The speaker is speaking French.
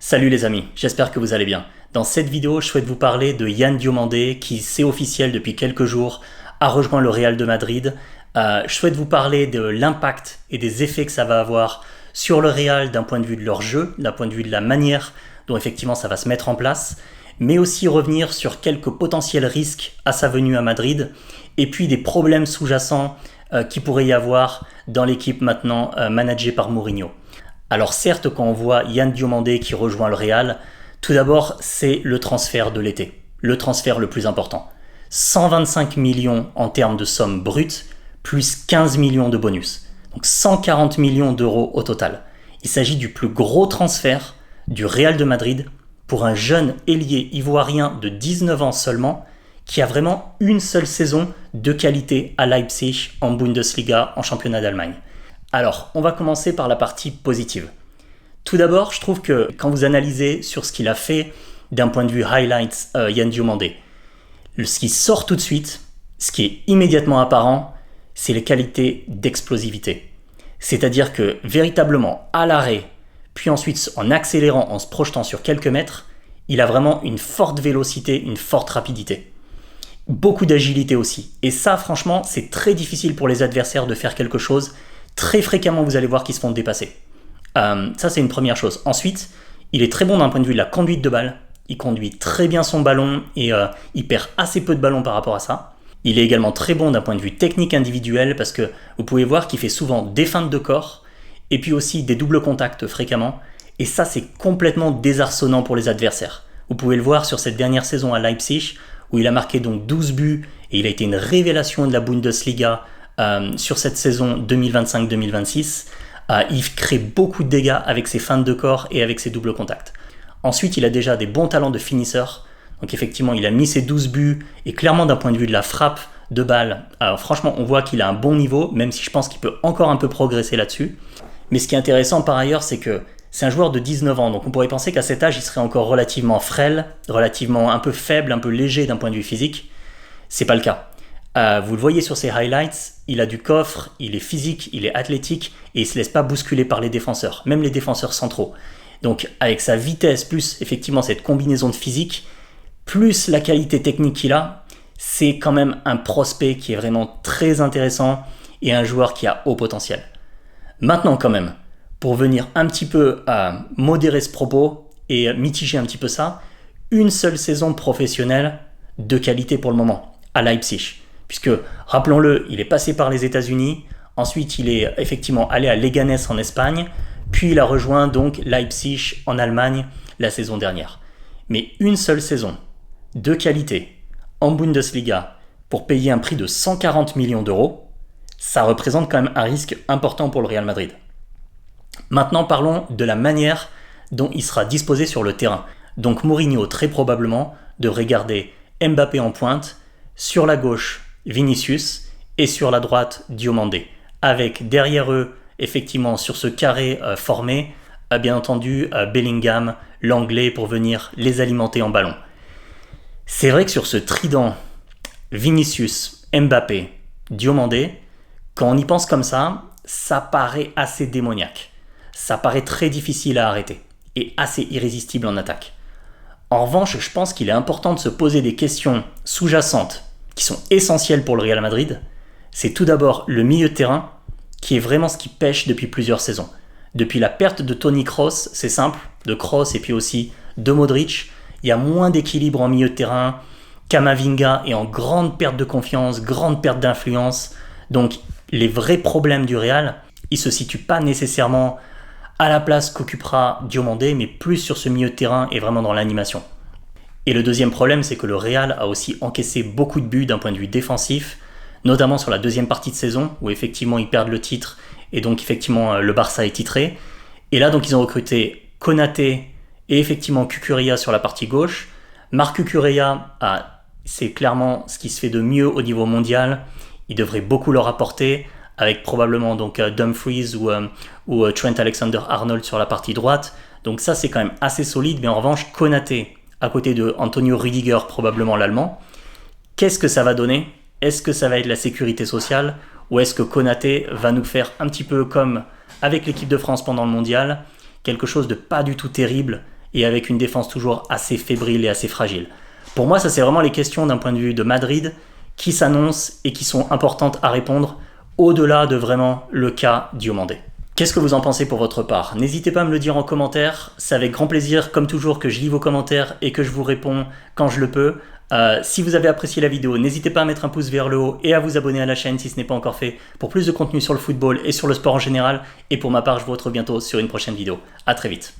Salut les amis, j'espère que vous allez bien. Dans cette vidéo, je souhaite vous parler de Yann Diomandé qui, c'est officiel depuis quelques jours, a rejoint le Real de Madrid. Je souhaite vous parler de l'impact et des effets que ça va avoir sur le Real d'un point de vue de leur jeu, d'un point de vue de la manière dont effectivement ça va se mettre en place, mais aussi revenir sur quelques potentiels risques à sa venue à Madrid et puis des problèmes sous-jacents qui pourrait y avoir dans l'équipe maintenant managée par Mourinho. Alors certes, quand on voit Yann Diomandé qui rejoint le Real, tout d'abord c'est le transfert de l'été, le transfert le plus important. 125 millions en termes de somme brute, plus 15 millions de bonus. Donc 140 millions d'euros au total. Il s'agit du plus gros transfert du Real de Madrid pour un jeune ailier ivoirien de 19 ans seulement qui a vraiment une seule saison de qualité à Leipzig en Bundesliga, en championnat d'Allemagne. Alors, on va commencer par la partie positive. Tout d'abord, je trouve que quand vous analysez sur ce qu'il a fait d'un point de vue highlights, Yann Diomandé, ce qui sort tout de suite, ce qui est immédiatement apparent, c'est les qualités d'explosivité. C'est-à-dire que véritablement, à l'arrêt, puis ensuite en accélérant, en se projetant sur quelques mètres, il a vraiment une forte vélocité, une forte rapidité. Beaucoup d'agilité aussi. Et ça, franchement, c'est très difficile pour les adversaires de faire quelque chose. Très fréquemment, vous allez voir qu'ils se font dépasser. Ça, c'est une première chose. Ensuite, il est très bon d'un point de vue de la conduite de balle. Il conduit très bien son ballon et il perd assez peu de ballons par rapport à ça. Il est également très bon d'un point de vue technique individuel parce que vous pouvez voir qu'il fait souvent des feintes de corps et puis aussi des doubles contacts fréquemment. Et ça, c'est complètement désarçonnant pour les adversaires. Vous pouvez le voir sur cette dernière saison à Leipzig où il a marqué donc 12 buts et il a été une révélation de la Bundesliga sur cette saison 2025-2026. Il crée beaucoup de dégâts avec ses feintes de corps et avec ses doubles contacts. Ensuite, il a déjà des bons talents de finisseur. Donc effectivement, il a mis ses 12 buts et clairement d'un point de vue de la frappe de balle, alors franchement, on voit qu'il a un bon niveau, même si je pense qu'il peut encore un peu progresser là-dessus. Mais ce qui est intéressant par ailleurs, c'est que c'est un joueur de 19 ans, donc on pourrait penser qu'à cet âge, il serait encore relativement frêle, relativement un peu faible, un peu léger d'un point de vue physique. C'est pas le cas. Vous le voyez sur ses highlights, il a du coffre, il est physique, il est athlétique et il ne se laisse pas bousculer par les défenseurs, même les défenseurs centraux. Donc avec sa vitesse plus effectivement cette combinaison de physique, plus la qualité technique qu'il a, c'est quand même un prospect qui est vraiment très intéressant et un joueur qui a haut potentiel. Maintenant quand même, pour venir un petit peu modérer ce propos et mitiger un petit peu ça, une seule saison professionnelle de qualité pour le moment à Leipzig. Puisque, rappelons-le, il est passé par les États-Unis, ensuite il est effectivement allé à Leganés en Espagne, puis il a rejoint donc Leipzig en Allemagne la saison dernière. Mais une seule saison de qualité en Bundesliga pour payer un prix de 140 millions d'euros, ça représente quand même un risque important pour le Real Madrid. Maintenant parlons de la manière dont il sera disposé sur le terrain. Donc Mourinho très probablement devrait garder Mbappé en pointe, sur la gauche Vinicius et sur la droite Diomandé, avec derrière eux effectivement sur ce carré formé, bien entendu Bellingham, l'anglais pour venir les alimenter en ballon. C'est vrai que sur ce trident Vinicius, Mbappé, Diomandé, quand on y pense comme ça, ça paraît assez démoniaque. Ça paraît très difficile à arrêter et assez irrésistible en attaque. En revanche, je pense qu'il est important de se poser des questions sous-jacentes qui sont essentielles pour le Real Madrid. C'est tout d'abord le milieu de terrain qui est vraiment ce qui pêche depuis plusieurs saisons. Depuis la perte de Toni Kroos, c'est simple, de Kroos et puis aussi de Modric, il y a moins d'équilibre en milieu de terrain. Camavinga est en grande perte de confiance, grande perte d'influence. Donc les vrais problèmes du Real, ils ne se situent pas nécessairement à la place qu'occupera Diomandé, mais plus sur ce milieu de terrain et vraiment dans l'animation. Et le deuxième problème, c'est que le Real a aussi encaissé beaucoup de buts d'un point de vue défensif, notamment sur la deuxième partie de saison, où effectivement ils perdent le titre, et donc effectivement le Barça est titré. Et là donc ils ont recruté Konaté et effectivement Cucurella sur la partie gauche. Marc Cucurella, c'est clairement ce qui se fait de mieux au niveau mondial, il devrait beaucoup leur apporter, avec probablement donc Dumfries ou Trent Alexander-Arnold sur la partie droite. Donc ça c'est quand même assez solide, mais en revanche Konaté à côté de Antonio Rüdiger, probablement l'allemand, qu'est-ce que ça va donner ? Est-ce que ça va être la sécurité sociale ou est-ce que Konaté va nous faire un petit peu comme avec l'équipe de France pendant le mondial, quelque chose de pas du tout terrible et avec une défense toujours assez fébrile et assez fragile. Pour moi, ça c'est vraiment les questions d'un point de vue de Madrid qui s'annoncent et qui sont importantes à répondre au-delà de vraiment le cas Diomandé. Qu'est-ce que vous en pensez pour votre part? N'hésitez pas à me le dire en commentaire, c'est avec grand plaisir comme toujours que je lis vos commentaires et que je vous réponds quand je le peux. Si vous avez apprécié la vidéo, n'hésitez pas à mettre un pouce vers le haut et à vous abonner à la chaîne si ce n'est pas encore fait pour plus de contenu sur le football et sur le sport en général. Et pour ma part, je vous retrouve bientôt sur une prochaine vidéo. À très vite.